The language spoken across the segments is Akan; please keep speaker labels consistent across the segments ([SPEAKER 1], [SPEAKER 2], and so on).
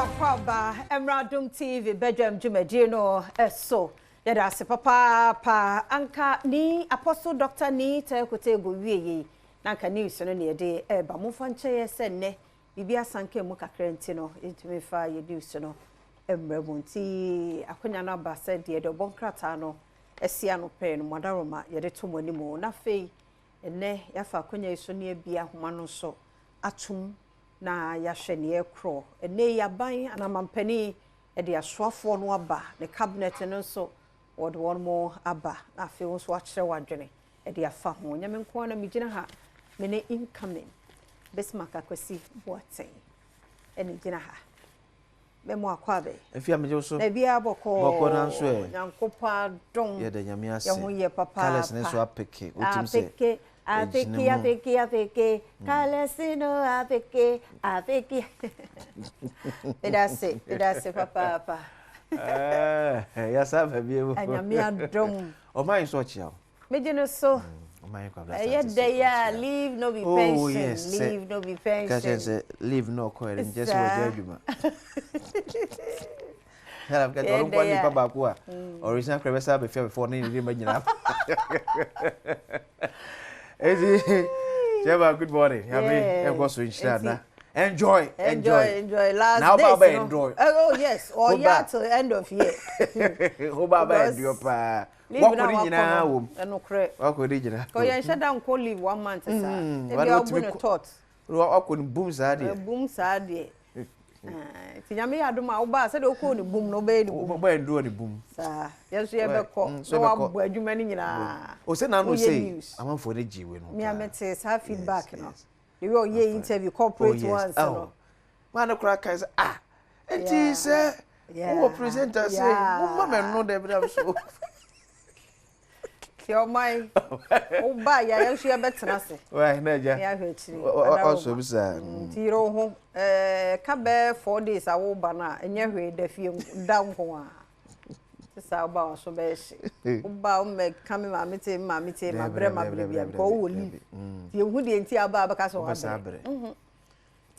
[SPEAKER 1] Kwaba Adom TV Badwam Jumadi no so yada se papa pa anka ni apostle doctor ni takote go wieye na anka news no ne de ba mo fanche ye se ne bibia sanke mu kakra nti no intime fa ye news no emramu nti akonya na ba se de bonkrata no esia no pe no modaroma ye de to moni mo na fei ene yafa akonya iso ne bia homa no so atum na ya hwene ekro ene yaban anamampani e de asoafo no aba ne cabinet no so word one more aba na fe won so akere wadwene e de afa ho nyame nko na migina ha me ne incoming Bismarck akwasi boaten ene gina ha me mo akwabe
[SPEAKER 2] efia meje so
[SPEAKER 1] na bia boko
[SPEAKER 2] na nso e
[SPEAKER 1] nyankopa don
[SPEAKER 2] ye de nyame ase
[SPEAKER 1] ye ho ye papa
[SPEAKER 2] kales ne so apeke otim se
[SPEAKER 1] Afeke, Kalesino, Afeke. Pedase, papa.
[SPEAKER 2] Yes, I have you.
[SPEAKER 1] And your mere drum.
[SPEAKER 2] Oh, my, so chill.
[SPEAKER 1] Medina so. Yet they leave no be pension.
[SPEAKER 2] Oh, yes,
[SPEAKER 1] leave no be pension.
[SPEAKER 2] Leave no coin, just what you I've got one papa, original crevessa before needing imagine. Jeba, good morning. Enjoy.
[SPEAKER 1] Last
[SPEAKER 2] now,
[SPEAKER 1] day,
[SPEAKER 2] Baba, enjoy.
[SPEAKER 1] Oh yes, or yeah, till the end of year.
[SPEAKER 2] Oh, Baba, your pa. What could you now?
[SPEAKER 1] No credit.
[SPEAKER 2] What could you now?
[SPEAKER 1] Go and shut down. Call leave 1 month. Maybe I'll win a tot.
[SPEAKER 2] What could boom sad?
[SPEAKER 1] Boom sad. Tinyame Adom Oba said o ko ni boom no be ni boom
[SPEAKER 2] ba ndo ni boom
[SPEAKER 1] sa yeso ye be ko so abu adwuma ni nyina
[SPEAKER 2] o se na no say amanfo ne jiwe no
[SPEAKER 1] me amete sa feedback no you will ye interview corporate ones no
[SPEAKER 2] man kra kai say enti say who presenter say mama me no dey be so
[SPEAKER 1] your mind Oba ya yeso ye betena se
[SPEAKER 2] why na ja
[SPEAKER 1] ya hwetiri
[SPEAKER 2] also bisa
[SPEAKER 1] tiro ho ka be 4 days awo ba na enye hwe da fie da nko a sa ba so be shi Oba o me kame ma mete ma bre bia ko wo li tie hu de enti aba ba ka so wa bre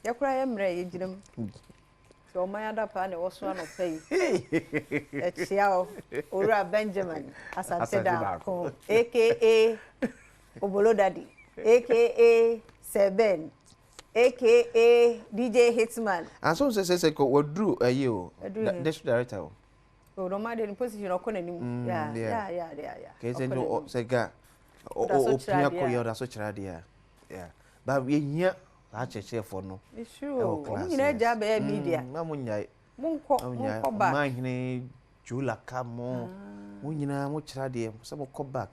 [SPEAKER 1] ya kura ye mre ye giram so ma ya da pa ne wo so no pay e chiao Ora Benjamin asante da ko aka Obolo Daddy aka Seven aka DJ Hitman.
[SPEAKER 2] And so say ko Drew you this director.
[SPEAKER 1] Oh no matter in position o kona nim. Yeah.
[SPEAKER 2] Ke say no say ga o pia ko yo da so kira dia. Yeah. But we nya a cheche for no.
[SPEAKER 1] It's true. We na ja be media.
[SPEAKER 2] Na mo nyai.
[SPEAKER 1] Munko back.
[SPEAKER 2] Man hine Jula kamo. Mo nyina mo kira dia. So mo come back.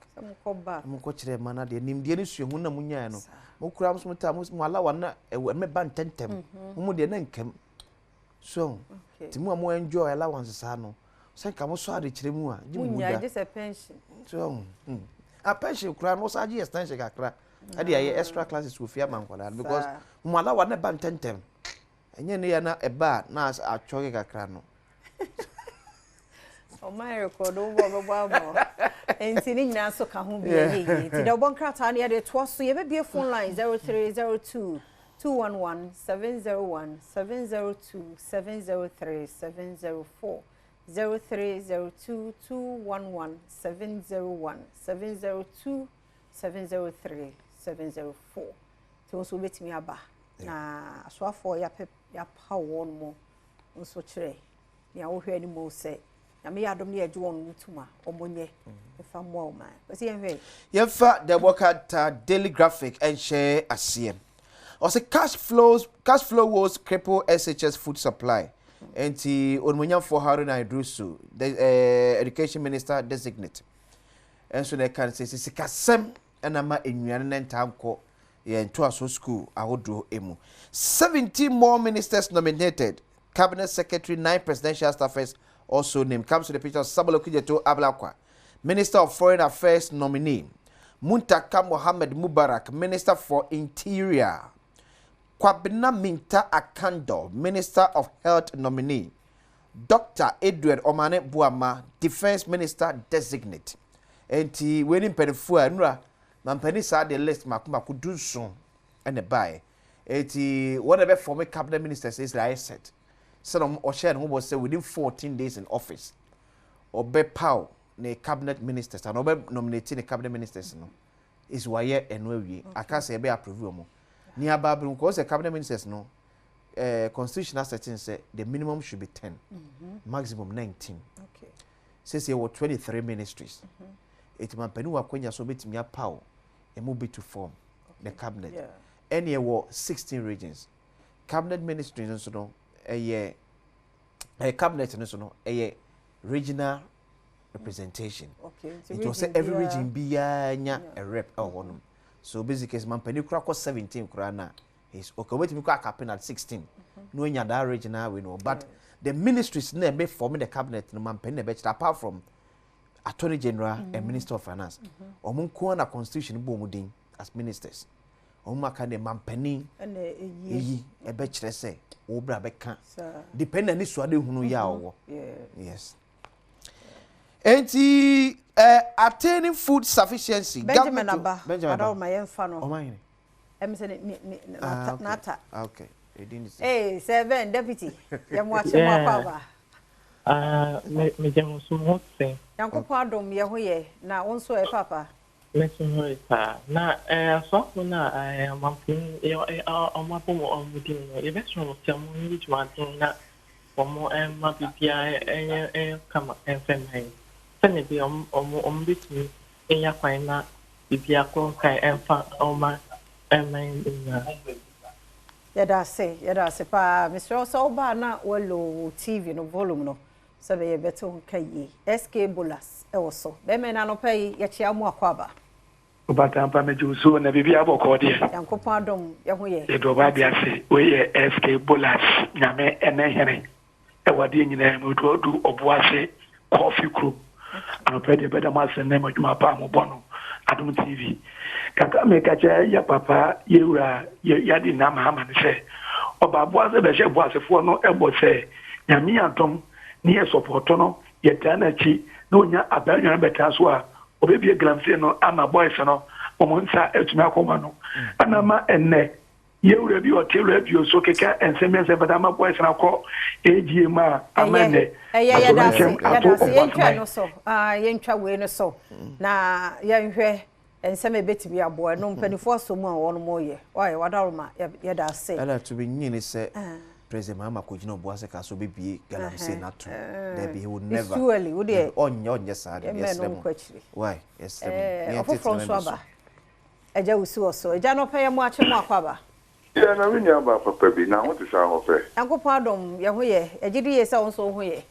[SPEAKER 2] Mo ko kira mana dia nim dia ni suhu na mo nyai no. Mo kura mo ta mo ala wana me ban tentem. Mo de na nkam. So, ti mo enjoy allowance sa no. Say ka mo so ade kire mu a, ji mu da.
[SPEAKER 1] Munya just a pension.
[SPEAKER 2] So, a pension kura no sa ji extension kakra. Ade aye extra classes wo fia man kwala because mo ala wana ban tentem. Enye ne ya na eba na atwoge kakra no.
[SPEAKER 1] O my record o bo enti ni nyina so ka ho bi ye ti da bon krata na de to so ye be phone line 0302 211 701 702 703 704 0302 211 701 702 703 704 to so betimi aba na asoafo ya pa won mo nso kire ya wo hwe ni mo se na me Adom ne age won mutuma omonye efa mo man kasi enhwe
[SPEAKER 2] yefa the worker daily graphic and share asiem also cash flow was cripple SHS food supply enti onmunya for Haruna Idrusu the education minister designate and so they can say sikasem and ama ennuane nentanko ye nto aso school ahodo emu 17 more ministers nominated cabinet secretary 9 presidential staffers also named. Comes to the picture of Sabalo Kujeto Ablakwa, Minister of Foreign Affairs nominee. Muntaka Mohammed Mubarak, Minister for Interior. Kwabena Minta Akando, Minister of Health nominee. Dr. Edward Omane Buama, Defense Minister designate. Enti wenim penifua nura, mampeni sa the list makuma kudunsun and the buy. Enti whatever former cabinet minister says I said. said or share who was say within 14 days in office or be pow ne cabinet ministers and obe nominating the cabinet ministers no is why and we I can't say be approve mo near bablu because the cabinet ministers no constitutional settings say the minimum should be 10 maximum 19
[SPEAKER 1] okay
[SPEAKER 2] says there were 23 ministries it man penu akonya so betimi pow e mo be to form the cabinet and there were 16 regions cabinet ministries no a cabinet no a regional representation. Okay. It was every region be a rep or one. So basically, man, penny crack was 17 krana. Is okay. Wait, me crack happen at 16. No, in that regional we know, but the ministries never forming the cabinet. No man, penny bet apart from Attorney General and Minister of Finance. Omun ko na constitution bomudin as ministers. Omun ka de man penny yi e be kire say obra be kan. Dependent ni so ade hunu ya owo. Yes. Enti attaining food sufficiency.
[SPEAKER 1] Benjamin Abba. Adom my enfano.
[SPEAKER 2] O man.
[SPEAKER 1] Say nata.
[SPEAKER 2] Okay.
[SPEAKER 1] Hey, 7 deputy. Yam watch mo papa.
[SPEAKER 3] Me jam so mo say.
[SPEAKER 1] Yankopon Adom ye ho ye na wonso e papa.
[SPEAKER 3] Me so no pa. Na so na mampin o mapo mo omudin no. E be so mo tell mo ni tuma na omo ma bibia kama enfemen. Sene bi bitimi enya kwan na bibia ko kai enfa oma emen ina.
[SPEAKER 1] Yada say pa Mr. Osoba na wolo TV no volume no. So be beto kai SK Bolas e woso. Be me na no pay ye chia mu akwaba.
[SPEAKER 4] Obata mpa meju so na bibia aboko de.
[SPEAKER 1] Yankopon Adom ye ho ye.
[SPEAKER 4] E do ba bia se we ye SK Bolas nyame ene here. E wade nyina mu do oboase coffee crew. I'm pretty better myself name of my palm bono. Adom TV. Kaka me kacha ya papa yura ya di na ma say. Oba boase be she boase fo no ebo say. Nyame atom ni e support no ye tana chi no nya abanwa beta so a obebie gramse no ama boys no omonsa etumi akoma no. Anama enne yura bi o telu abi so keka enseme se beta ma boys na ko ejima amane.
[SPEAKER 1] Ya da se no so yentwa we no so na yenhwe enseme betimi abo no mpanifo so mu a wono mo ye oye wadaroma ya da se
[SPEAKER 2] ala to be nyini se president mama ko gina oboase ka so bebie galamse na to there be he would never
[SPEAKER 1] surely would ye
[SPEAKER 2] onye sad yes them why yes them
[SPEAKER 1] from swaba eja usu so eja no pay mu ache mu akwaba
[SPEAKER 5] ya na winya ba papa bi na ho te sa ho fe
[SPEAKER 1] Yankopon Adom ye ho ye ejidi ye se won so ho ye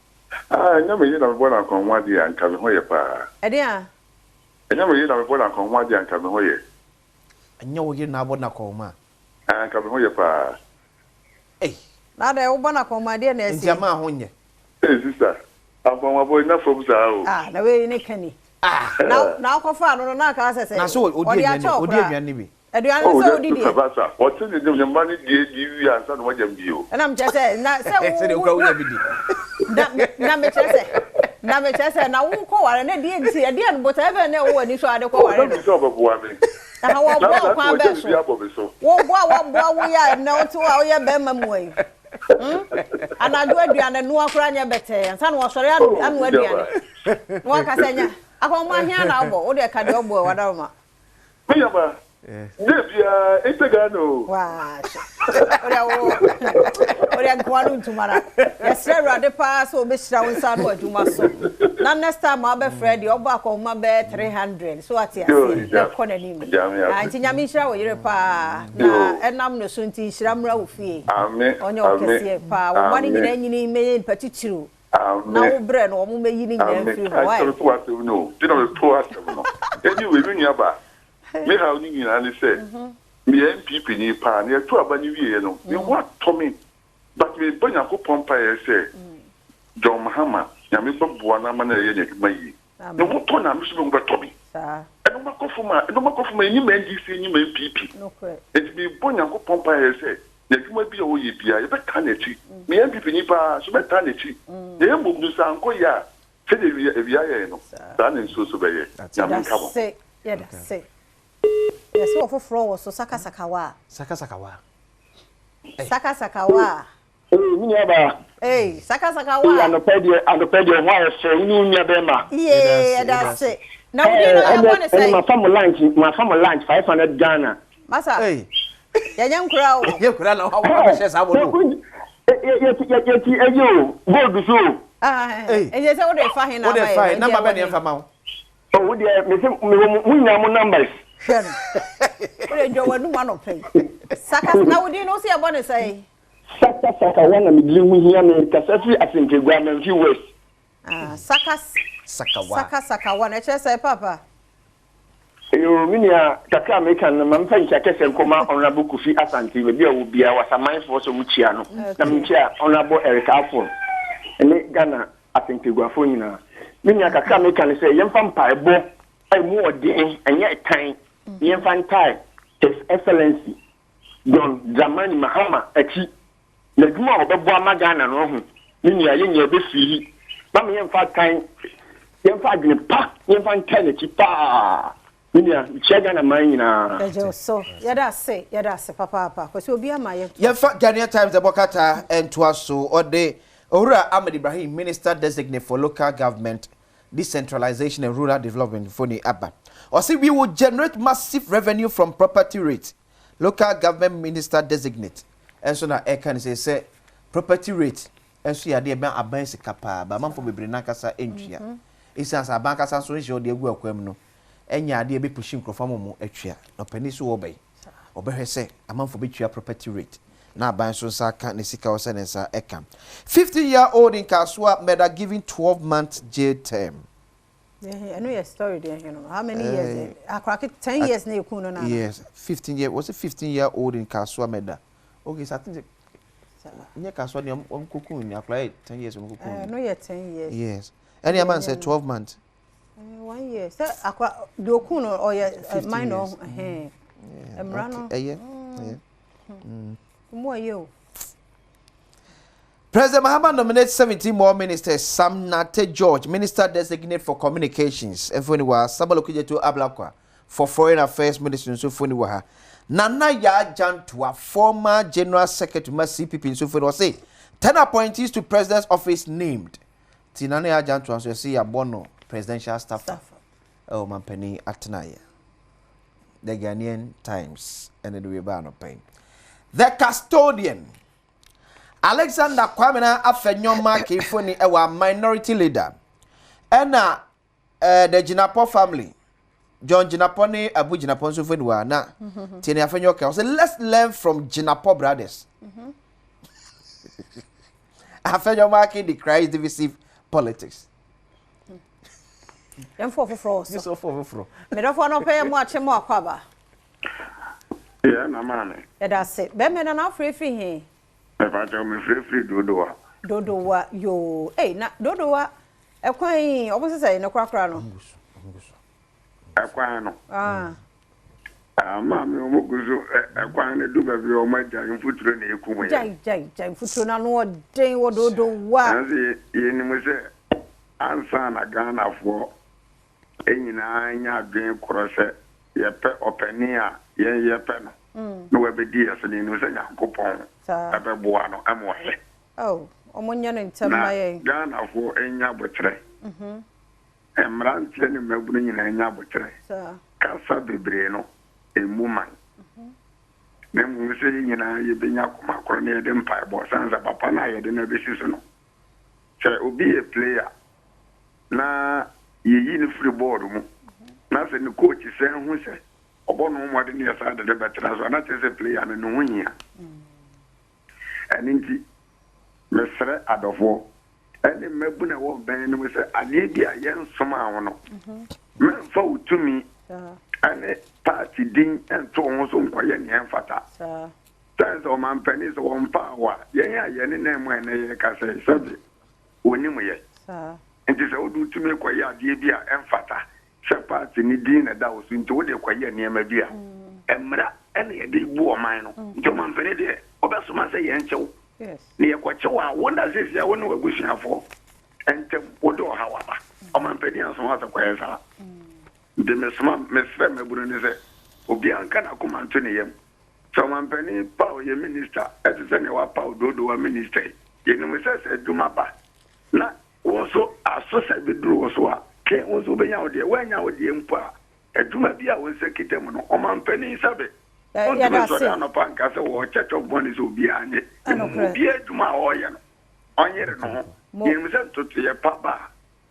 [SPEAKER 5] nya me na bo na kon wadi anka me ho ye pa
[SPEAKER 1] ede a
[SPEAKER 5] nya me na bo na kon wadi anka me ho ye
[SPEAKER 2] nya wo ye na bo na kon ma
[SPEAKER 5] anka me ho ye pa
[SPEAKER 1] na da wo bo na kon ma de na esi
[SPEAKER 2] ndiama ho nye
[SPEAKER 5] sister abon wa boy na from sa o
[SPEAKER 1] na we ni kani na ko fa no na ka sese
[SPEAKER 2] na so odi aduane bi
[SPEAKER 1] aduane so odi die
[SPEAKER 5] o ti ni dem ma ni die wi ansa no wajam bio
[SPEAKER 1] na m chese na se
[SPEAKER 2] se wo wo bi di
[SPEAKER 1] na me chese na wo ko ware na die nti ade an bota ebe na wo ani so ade ko ware
[SPEAKER 5] no so babuwa me
[SPEAKER 1] na wo bo kwa be so wo bo wo ya na o to wo ya be mamu ai anadu aduane no akora nya bete ansa na wo sore anu aduane wo ka senya akoma hia na obo wo de ka de obo wadaroma
[SPEAKER 5] me ba Debia, Itagano.
[SPEAKER 1] Wow. Oria kwanu ntumara. Yesre rade pa so obeshira wonsa no adwuma so. Na next time abe Fred obo akoma be 300. So ati ase. Na kona nim. Anti nyame hira wo yire pa na enam no so nti hira mra wo fie.
[SPEAKER 5] Amen.
[SPEAKER 1] Onye okese pa wo mani nyina nyini me patitiru. Na wo bre no wo meyi ni nyina fie ho.
[SPEAKER 5] I so what no. Did not to us no. Anyway, we nyaba. Me ha oni nyina ni say me MPP ni pa na to abani wie no me what to me but me banya ko pompa ye say John Mahama ya me bobo na ma na ye nyaduma yi no mo to na me so be to me sa eno makofuma ni me NDC ni me MPP
[SPEAKER 1] no kwe
[SPEAKER 5] it be banya ko pompa ye say nyaduma bi o ye bia ye be ka na chi me MPP ni pa so be ta na chi e mo nu sa nko ya se de bia ye no sa na so be ye ya me ka bo
[SPEAKER 1] ya da se yes so for flow so sakasakawa
[SPEAKER 2] sakasakawa
[SPEAKER 1] sakasakawa
[SPEAKER 4] Minya ba
[SPEAKER 1] Hey, saka wa.
[SPEAKER 4] And the pedia why so you near Bema.
[SPEAKER 1] Yeah, that's it. Now we don't want to say
[SPEAKER 4] my family lunch 500 Ghana.
[SPEAKER 1] Masa.
[SPEAKER 2] Hey.
[SPEAKER 1] Yanyam kura o.
[SPEAKER 2] Ye kura na how share sa bono.
[SPEAKER 4] You go so.
[SPEAKER 1] And you say what they find
[SPEAKER 2] What they find number be dey fa ma.
[SPEAKER 4] Oh, dear, me nyam numbers.
[SPEAKER 1] What they do one no pay. Saka now we don't see about to say.
[SPEAKER 4] Saka one am living here me kasafi asinke gwaman fi west.
[SPEAKER 1] Saka one say papa.
[SPEAKER 4] You minia kaka make an man fa nkakese nkoma honorable Kofi Asante we bia wo bia wasaman for so muchia no. Na muchia honorable Eric Afon. Ene Ghana asinke gwafo nyina. Minia kaka make an say yemfa mpaebo ai mu odin enye tan yemfa ntai His Excellency John Dramani Mahama Eki. Le duma obebo amagana no ho. Minia ye be firi. Ba me yemfa tan yemfa adwene pa yemfa ntai na pa. Minia chega na manyina.
[SPEAKER 1] Ejo so yada say papa ko so obi amaye.
[SPEAKER 2] Ye fa Ghanaian Times the Bokata and Twaso or the Ora Ahmed Ibrahim Minister Designate for Local Government Decentralization and Rural Development Foni Abba. Or say we will generate massive revenue from property rate. Local Government Minister Designate. And so now I can say property rate and so ya dey ban aban sikapa ba man for bebre na kasa entria. Isian sa ban kasa so nje o dey egu akwam no. Enya ade be pushing crofam mo atwa. No pani so wo bai. Obehwe say amanfo betwa property rate. Na ban so saka ne sika wo se ne sa ekam. 15-year-old in Kasua murder given 12 months jail term.
[SPEAKER 1] Yeah, I know your story there, you know. How many years? I crack it 10 years na you na.
[SPEAKER 2] Yes, 15-year-old in Kasua murder. Okay, so I think Nya Kasua ni kuku ni apply 10 years on kuku.
[SPEAKER 1] No, yeah, 10 years.
[SPEAKER 2] Yes. Any man said 12 months.
[SPEAKER 1] 1 year. So akwa dokuno or your minor Emrano. More you.
[SPEAKER 2] President Mahama nominates 17 more ministers. Sam Nate George, Minister Designate for Communications, and Funiwa, Sabalokuja to Ablakwa for Foreign Affairs Minister, so Funiwa. Nana Ya Jantua, former General Secretary, CPP, in Sufino, say 10 appointees to President's office named. Tinana Ya Jantua, so you see a bono presidential staffer. Oh, Mampeni Atenaya. The Ghanaian Times, and the Webano Pain. The custodian. Alexander Kwamena Afenyoma Kifoni a minority leader. And the Jinapo family. John Jinapone Abu Jinapon Sufenwa na Tini Afenyoka. So let's learn from Jinapo brothers. Afenyoma decries divisive politics.
[SPEAKER 1] Them for
[SPEAKER 2] You so for.
[SPEAKER 1] Me don't want to pay much more kwaba.
[SPEAKER 5] Yeah, na mane.
[SPEAKER 1] That's it. Be me na free here.
[SPEAKER 5] Eba jo me free dodowa.
[SPEAKER 1] Dodowa yo. Eh na dodowa e kwan obo say na kwakra no.
[SPEAKER 5] Ekwan no. Ma me omoguzo ekwan ne du ba bi o ma jai mfuturo na ekum ye.
[SPEAKER 1] Jai mfuturo na no den wo dodowa.
[SPEAKER 5] Anzi ye ni mo se ansa na Ghana fo enyina anya adwen korose ye pe opani a ye pe no. No we be di asini no se Nyankopon. Abeboa no amwohe.
[SPEAKER 1] Oh, omonya no ntamma ye.
[SPEAKER 5] Ghana fo enya botre. Emrantie ne mabunu nyina enya botre. Kasa bebre no emuman. Ne mu se nyina ye benya koma koro ne de mpa bo sanza papa na ye de na besiso no. Se obi a player na ye yi ni free board mu. Na se ni coach se hu se obono mo de ne sa de betra so na te se player no hu hia. Aninti mesre adofo ene mabuna wo ben no se ane dia yen soma awono memfa utumi ane party din ento ho so nkoye ne enfata sense o man penny so on power yen ya yen ne mu ene ye ka se sabi onimu ye enti se odu utumi koye ade bia enfata se party ni din na da wo so nti wo de koye ne ma bia emra ene ye de bu o man no nti o man penny de obesoma se yen chew
[SPEAKER 1] yes
[SPEAKER 5] ni yakwachewa wonder says ya wonu wagusiafo entem wodo hawaba o man pedi anso ha sakwa sa de mesma mesre meburu ni se obi anka na komanto ne yem so man peni pa o ye minister etse ne wa pa ododo wa minister
[SPEAKER 4] yenim se duma ba na wo so aso se beduru wo so a ke wo so benya wo de wanya wo de mpo a aduma bi a wo se kitem no o man pani sabe
[SPEAKER 1] ya da se
[SPEAKER 4] no panka se wo checho boni so bi anye bi aduma wo ye no onyere no yenim se tutu ye papa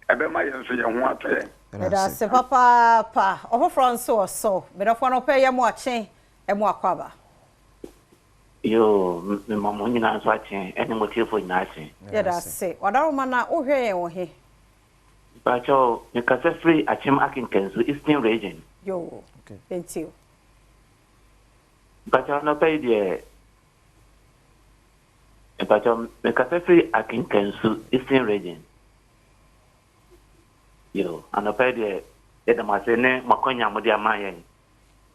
[SPEAKER 4] ebe ma ye so ye ho atoye
[SPEAKER 1] da se papa pa o Franco so me da fo no pe ye mo achen e mo akwaba
[SPEAKER 6] yo me mama nyina so achen ene motifo nyina achen
[SPEAKER 1] ya da se wadaro mana o hwe ye wo he
[SPEAKER 6] bacho me kase free achem akinkenso eastern region
[SPEAKER 1] yo thank you
[SPEAKER 6] bacho no pay de bacho me kase free akinkenso eastern region yo ano pay de da masene makonya mo dia mayen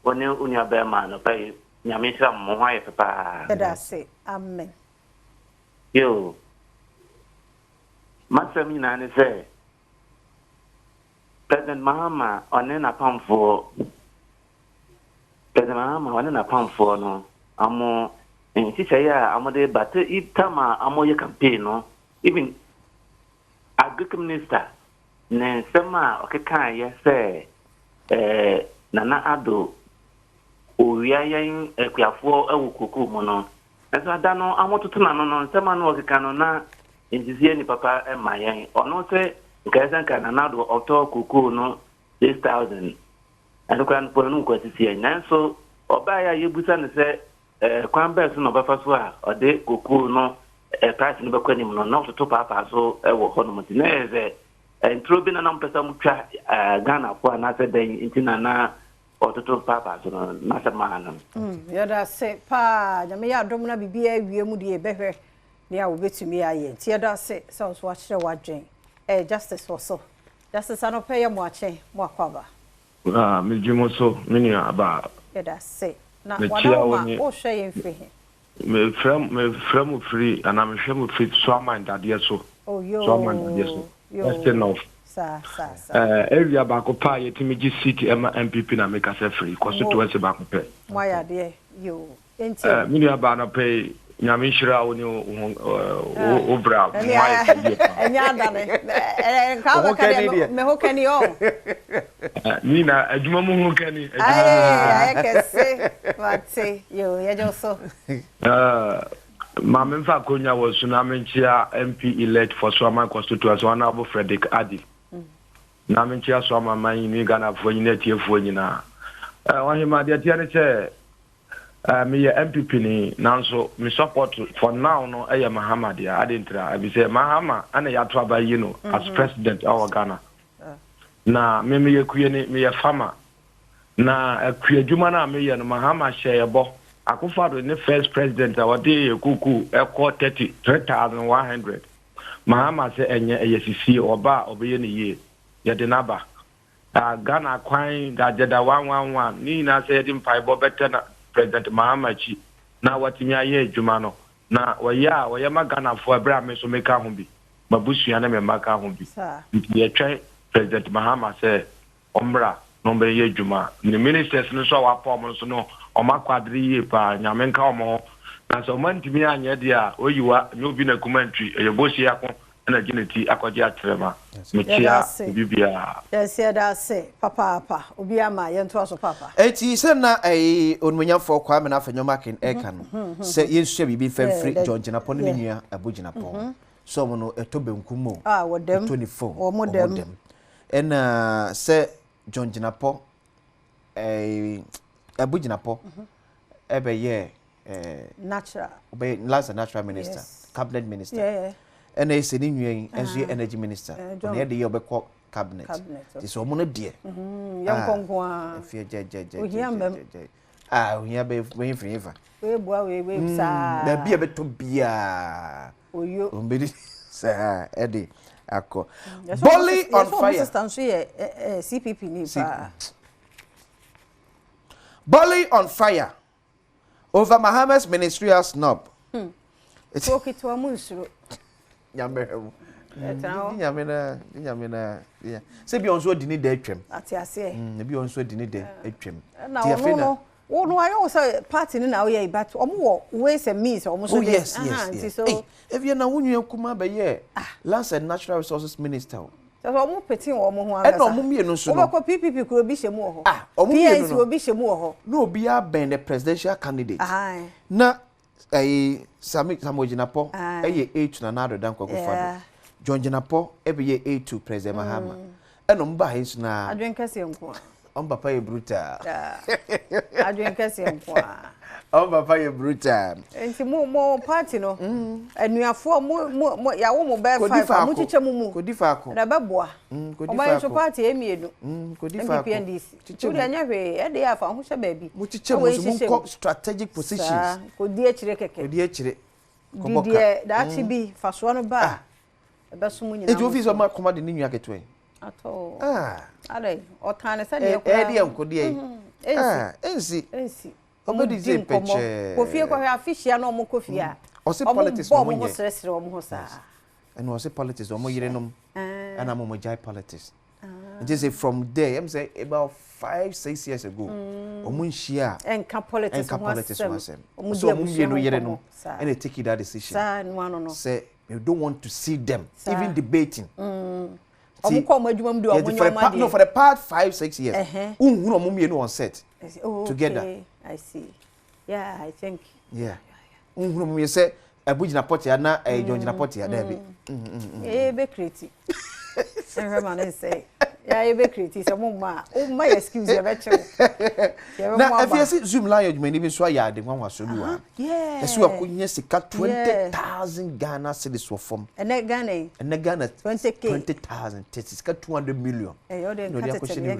[SPEAKER 6] woni unya be ma no pay nyamisha mo haye papa
[SPEAKER 1] da se amen
[SPEAKER 6] yo masam nyina ne say President Mahama onena pamfo President Mahama onena pamfo no amo nticha ya amode bate itama amo ye campaign no even agriculture minister ne sema okeka ye say nana ado oria yen ekuafo awukuku mu no eso ada no amototo na no sema no okeka no na ntizie ni papa emayen ono say Kaisa kana nado auto kuku no 6,000 and for no kwasisi en so obaya yebusa ne se kwan bes no bafa so a ode kuku no price no bekwani no na to papa so wo ho no mtineze entro bi na na mpesa mutwa Ghana kwa na se den intina na ototo papa so no na se ma no
[SPEAKER 1] ya da se pa nyame ya dom na bibia awie mu de behwe ne a wo betumi aye ti ya da se so so a kire wadwen justice also justice anope ye mo ache mo akwaba
[SPEAKER 7] me jimo so mini aba
[SPEAKER 1] ya da se na wadoma o hwe ye mfiri
[SPEAKER 7] me from free and I'm sure free so mind that yes so
[SPEAKER 1] oh yo
[SPEAKER 7] so mind that yes so that's enough
[SPEAKER 1] sa
[SPEAKER 7] area ba ko pa ye timi gi city MPP na make us free constituency ba ko pe
[SPEAKER 1] mo ya de yo enti
[SPEAKER 7] mini aba na pay nyame shira woni o bra
[SPEAKER 1] enya dane ka ka me ho kani o
[SPEAKER 7] ni na adwuma mu ho kani
[SPEAKER 1] ay kese mate yo ya joso
[SPEAKER 7] ma me fa konya wo tsunami chia MP elect for Swama constituency Honorable Frederick Adi na me chia Swama man ni Ghana fo nyina tiefo nyina wa hima de tia ne che me ye MPP ni nanso me support for now no eye Muhammad ya adentra abi say Mahama ana ya to abayi no as president of Ghana na me ye kuye ni me ye farmer na akuye djuma na me ye no Mahama sheyebo akufado ni first president awade kuku eko 33,100 Mahama say enye eyesisi oba obeye ni ye ye de naba Ghana kwan da jeda 111 ni na say di mpaibo better na President Mahamachi na watimi aye adwuma no na waya magana fo abra me so meka ho bi mabusu ya na me maka ho bi ye twa President Mahama say omra no be ye adwuma ni ministers no so wa pom so no o makwadri ye pa nyame nka omo na so mantimi anya dia oyiwa nyobi na kumantri eyebosi yakon na gineti akwaje atrema metia bibia
[SPEAKER 1] yes ya da se papa obi ama ye nto so papa
[SPEAKER 2] eti se na onmunya fo kwa me na afanyoma ken eka no se yesu bibi free John Jinapo ne nua abujinapo so mo no etobenkumo
[SPEAKER 1] wodem
[SPEAKER 2] 24
[SPEAKER 1] o modem
[SPEAKER 2] en se John Jinapo abujinapo ebe ye
[SPEAKER 1] natural
[SPEAKER 2] obe last natural minister cabinet minister and I said in you as your energy minister. Near the Yobeko cabinet. This woman, dear.
[SPEAKER 1] Young Kongwa.
[SPEAKER 2] Fear judge. We have been waiting forever.
[SPEAKER 1] We sir.
[SPEAKER 2] There be a bit to be a. Oh, you, sir, Eddie. Ako. Bolly on fire.
[SPEAKER 1] CPP news.
[SPEAKER 2] Bolly on fire. Over Mahama's ministerial snob.
[SPEAKER 1] It's okay to a musro.
[SPEAKER 2] Nyambe se bi onso dini de atwem
[SPEAKER 1] ati ase
[SPEAKER 2] bi onso dini de atwem
[SPEAKER 1] ti afi na Oh no, I also party now yeah, but ways and means almost.
[SPEAKER 2] Oh yes. So if you na wunye kuma be ye Lands and Natural Resources Minister.
[SPEAKER 1] So omo peti omo ho
[SPEAKER 2] anga. E no omo mienu so no.
[SPEAKER 1] Omo ko PPP kuro bi shemu ho.
[SPEAKER 2] Omo mienu
[SPEAKER 1] no. Obi shemu ho.
[SPEAKER 2] No obi a ben the presidential candidate. Na Samuel Jinapo eye A2 na nado dan kwakofado. John Jinapo ebe ye A2 President Mahama. E no mba hinsu na
[SPEAKER 1] adwen kase nko.
[SPEAKER 2] Papa ye brutal.
[SPEAKER 1] Adwen kase nko.
[SPEAKER 2] Papa ye brutal.
[SPEAKER 1] Enti mo party no. Anuafo mo ya wo mo be 5 mo chiche mu.
[SPEAKER 2] Kodifa ako.
[SPEAKER 1] Na beboa.
[SPEAKER 2] Kodifa ako.
[SPEAKER 1] Oba so party emiedu.
[SPEAKER 2] Kodifa ako.
[SPEAKER 1] Chiche mu anya hwe e dey afa ho hye baabi.
[SPEAKER 2] Mo chiche mu strategic positions.
[SPEAKER 1] Kodi akire keke.
[SPEAKER 2] Kodi akire.
[SPEAKER 1] Koboka. That should be faso no ba. Ebe so mu nyina.
[SPEAKER 2] Ejo fi so ma koma de ni nwa ketwe.
[SPEAKER 1] Ato. Ale, o tane se de ko.
[SPEAKER 2] De nkodi ensi. Obedi ze peche.
[SPEAKER 1] Kofie ko hwe afishia no mo kofia.
[SPEAKER 2] O se politics mo nye.
[SPEAKER 1] Mo sresre o mo sa.
[SPEAKER 2] And o se politics o mo yirenom. And am mo jai politics. Just say from there, I'm say about 5-6 years ago. O mo nhia.
[SPEAKER 1] Enka politics
[SPEAKER 2] wasem. So mo mienu yirenom. And they take that decision.
[SPEAKER 1] Sa no.
[SPEAKER 2] Say you don't want to see them even debating.
[SPEAKER 1] For
[SPEAKER 2] the past 5-6 years, on set together.
[SPEAKER 1] I see. Yeah, I think.
[SPEAKER 2] Yeah. You say Abujina Potia na Jonjina Potia there.
[SPEAKER 1] Be creative. Everyone say. Yeah, be creative. So my excuse you better.
[SPEAKER 2] Now if you see Zoom live you may even so ya de wan waso biwa.
[SPEAKER 1] Yeah.
[SPEAKER 2] Esu akonya sika 20,000 Ghana cedis for form.
[SPEAKER 1] And Ghana 20k
[SPEAKER 2] 20,000 sika 200 million.
[SPEAKER 1] Eh you dey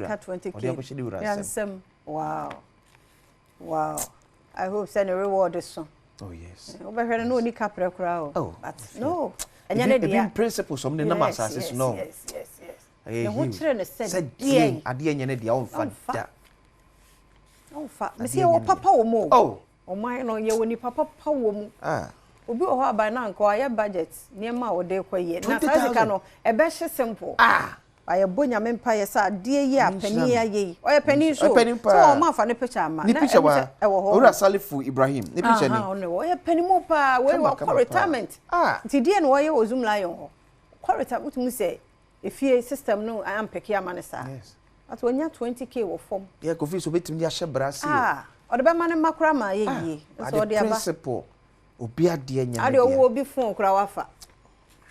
[SPEAKER 1] cut 20k. Handsome. Wow. I hope send a reward this song.
[SPEAKER 2] Oh yes.
[SPEAKER 1] Oba no ni kapre kura o.
[SPEAKER 2] Oh,
[SPEAKER 1] but no. Anya na dia
[SPEAKER 2] principles some na masase no.
[SPEAKER 1] Yes.
[SPEAKER 2] The
[SPEAKER 1] whole children said
[SPEAKER 2] ade anya na dia on fa da.
[SPEAKER 1] On fa. Me see wo papa wo mo.
[SPEAKER 2] Oh.
[SPEAKER 1] O man no ye woni papa wo mu. Obi o ho aban na nko aye budget niema wo de kwaye. Na sika no e be hye simple. Aye bonya mempa ye sa de yi apani aye. O ye pani so. So o ma fa ne picture ama.
[SPEAKER 2] Ni picture wa. Ora Salifu Ibrahim. Ni picture ni.
[SPEAKER 1] O ye pani mo pa we wo retirement. Ti de no ye wo Zoom lion ho. Retirement mutumu say efie system no I am peke ama ne sa.
[SPEAKER 2] Yes.
[SPEAKER 1] At wonya 20k wo form.
[SPEAKER 2] Yeah, kofi so betimi dia hye brase.
[SPEAKER 1] O de be ma ne makra ma ye yi. So de aba.
[SPEAKER 2] Principle. Obi ade anya.
[SPEAKER 1] Ade wo obi phone kura wafa.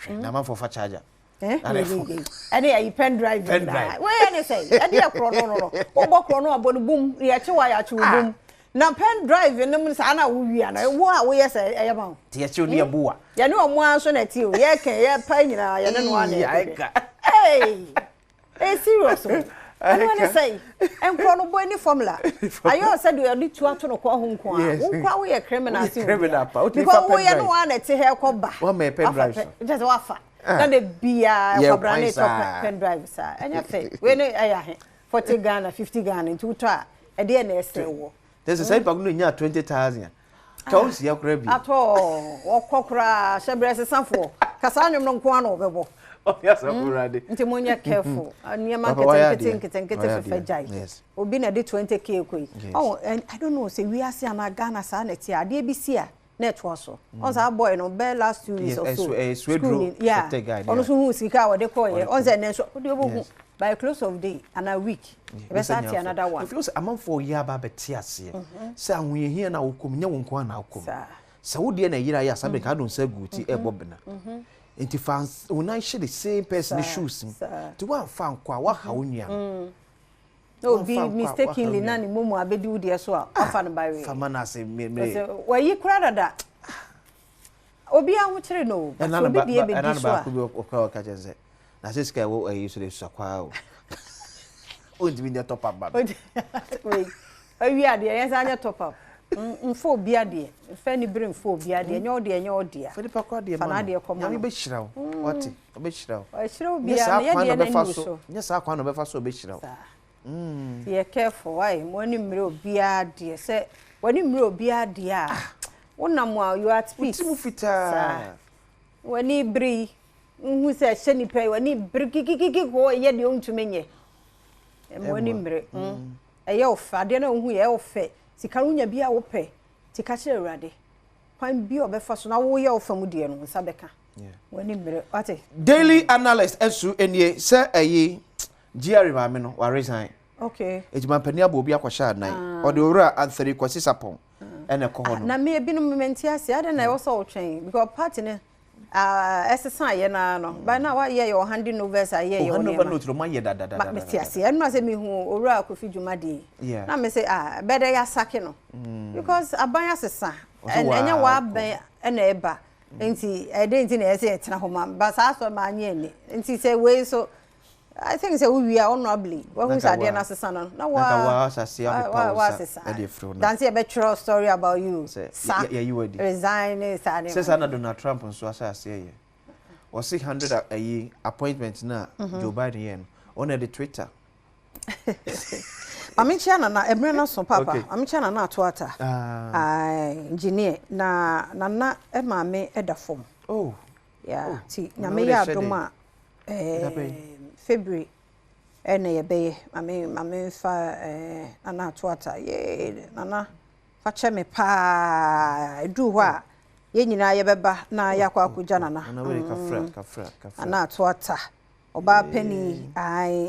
[SPEAKER 2] Na man for fa charger.
[SPEAKER 1] Any a pen drive. Where any say? Ade akro no. Obo kro no abonu boom. Ye chewa ya chewu boom. Na pen drive no mun sa na wo wia na wo a wo ye say eyaba.
[SPEAKER 2] Tie chewu ne abuwa.
[SPEAKER 1] Ye ne omo anso na tie o. Ye kan ye pa nyina ye ne no ane. Hey. Serious. I want to say, and chrono boy any formula. I said you need to ato no kwa ho nko a. Wo kwa wo ye criminal si. Because we no one at here ko ba.
[SPEAKER 2] One me pen drive.
[SPEAKER 1] Just wafa. Na de bia ko brand to pen drive sa. Anya fe. We no aya he. 40 Ghana, 50 Ghana into to a de na ese wo.
[SPEAKER 2] There's a side bag no nya 20,000. Tones ya kra bi.
[SPEAKER 1] At all. Wo kokra shebrese sanfo. Kasa anwom no nko ano bebo.
[SPEAKER 2] Oh yes, I'm ready.
[SPEAKER 1] Nti monya careful. Niema kete fe jai. Obi na de 20k koi. Oh, and I don't know say we are see na Ghana sa na ti ade bi si a net wo so. On sa boy no be last 2 weeks or so. Yeah. On so hu sika we de call ye. On say na so de obo by close of day and a week. We start another one.
[SPEAKER 2] If you say among 4 year ba beti ase. Say anwe here na wokom nya wonko na wokom. Sa wo de na yira ya sabe ka don sa guti e bobna. Into fans when I share the same person shoes to one fan kwa wa ha onua
[SPEAKER 1] no be mistakenly na ni momo abedi wo de so a afa no bare
[SPEAKER 2] fama na se me
[SPEAKER 1] wa yi kura da obi a wo kire no obi de e be di so a
[SPEAKER 2] o ka je ze na se ska wo ayi so de so kwa o o ndi be top up ba
[SPEAKER 1] wait awi ade yen sa anya top up mfo bia de fe ni bere mfo bia de nya ode nya ode
[SPEAKER 2] fe di pakwa de
[SPEAKER 1] ma na de ko ma
[SPEAKER 2] ya be hiraw what be hiraw
[SPEAKER 1] bia na ye de na so
[SPEAKER 2] nya sa kwa no be fa so be hiraw
[SPEAKER 1] ye careful why mo ni mre obia de se woni mre obia de a wonam a you at peace
[SPEAKER 2] timu fita
[SPEAKER 1] woni bri hu se hye ni pe woni bri kikikiki ko ye de ontumenye woni mre eye ofa de na hu ye ofe sikarunya bia wo pe tika kire urade kwan bi obefa so na wo ye ofam die no nsa beka wani mere ate
[SPEAKER 2] daily analyst esu enie se ayi GR maame no wa resign
[SPEAKER 1] okay
[SPEAKER 2] ejima pani abo obi akwasha anan o de owura Anthony Kwasi Sapon ene ko ho no
[SPEAKER 1] na me ebinu momenti ase ade na wo so otwen because party ne exercise ye na no by now wa ye your handing over say ye your
[SPEAKER 2] no no ma ye da
[SPEAKER 1] me ti ase enu ase me hu owura Kofi Dwumade na me say better ya sake no because aban asesa enya wa aban na eba nti enti na ese etena ho ma ba sa so ma anye ni nti say we so I think say we are honorably who say dey na asesa no na wa
[SPEAKER 2] asase abepa
[SPEAKER 1] e dey front dance e be true story about you
[SPEAKER 2] yeah you were
[SPEAKER 1] resign say
[SPEAKER 2] na Donald Trump nso asase ye was 100 ayi appointment na Joe Biden yen on the Twitter
[SPEAKER 1] Amicha na emre na so papa amicha na atoata engineer na e maame e da form yeah ti nyame ya adoma February ene ye be maame fa ana atoata ye nana fa che me pa edu ho a ye nyina ye beba na yakwa akuja nana
[SPEAKER 2] kafra
[SPEAKER 1] ana atoata oba pani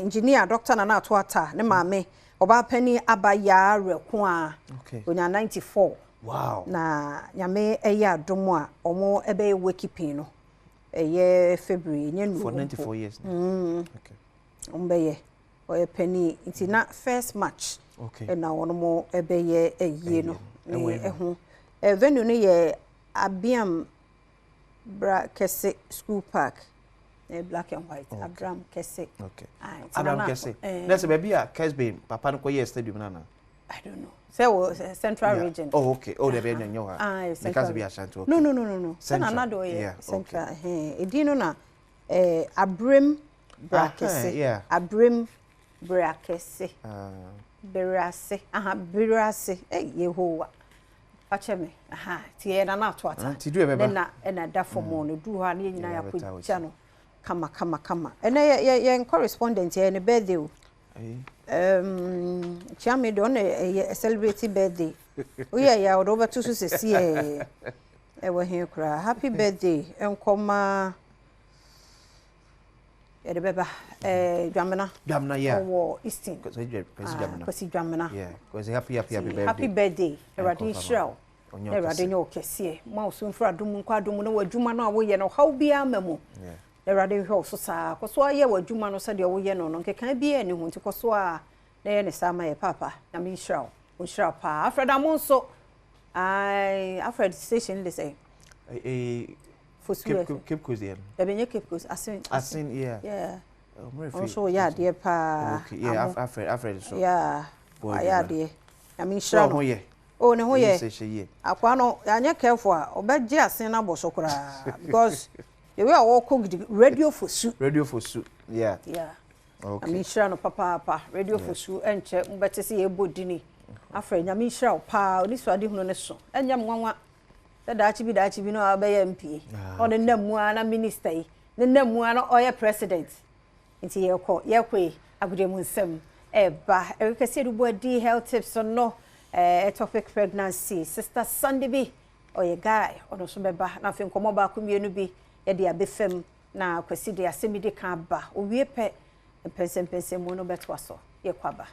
[SPEAKER 1] engineer doctor na atoata ne maame oba pani abaya reko a onya 94
[SPEAKER 2] wow
[SPEAKER 1] na nyame eya adomo a omo ebe wakeeping no eye February nyenu
[SPEAKER 2] for 94 years
[SPEAKER 1] okay ombeye oye pani nti na first match na wono ebe ye eyi no ehu venue no ye Abiam Bra Kese School Park black and white Abraham Kese
[SPEAKER 2] Abraham Kese that's a baby Kesbe papa no koye stadium na
[SPEAKER 1] I don't know say central region
[SPEAKER 2] okay the be nyo ha because be ashanti okay
[SPEAKER 1] no another way central edino na Abraham Bra Kese Abraham Bra Kese Berase Berase Yehowa Pacheme tie na atoata na da form no du ha na nyina yakwa no kama ene ye correspondent ye ne birthday chiame don celebrate birthday oya ya odo to so sesi e wo he kra happy birthday enkoma e de beba Dwamena
[SPEAKER 2] yeah
[SPEAKER 1] owo Easton kwasi Dwamena
[SPEAKER 2] yeah kwasi happy
[SPEAKER 1] birthday Eradin Shrow Eradin yo kese ma so mfra dum nkwa dum na wadwuma no awoye no how bia mamu Eradin ho so sa koso aye wadwuma no se de awoye no no nkeka bia ni hu nti koso a na ye ne sama ye papa na mi Shrow o Shrow pa Alfred Amonso Alfred station they say
[SPEAKER 2] Cape Coast yeah
[SPEAKER 1] benye Cape Coast asin
[SPEAKER 2] yeah
[SPEAKER 1] also yeah dear pa
[SPEAKER 2] okay yeah Alfred so
[SPEAKER 1] yeah yeah dear I mean sure
[SPEAKER 2] no yeah
[SPEAKER 1] oh ne ho ye akwa no anya careful a obeje asin na boso kura because the way I walk radio for su
[SPEAKER 2] yeah
[SPEAKER 1] okay I mean sure no papa radio for su enche mbete se ye bodini afre nya me sure pa oni so ade hunu ne so enya mwanwa daachi bi no abaye MP on the namu na minister yi ne namu na oye president nti ye kwe agudemu nsem eba ekese dubo di health tips no ectopic pregnancy sister Sunday bi oye guy ono so beba na fe nkomo ba ko mienu bi ye de abefem na kwasi de asemidi kan ba owie pe pense mu no betwa so ye kwaba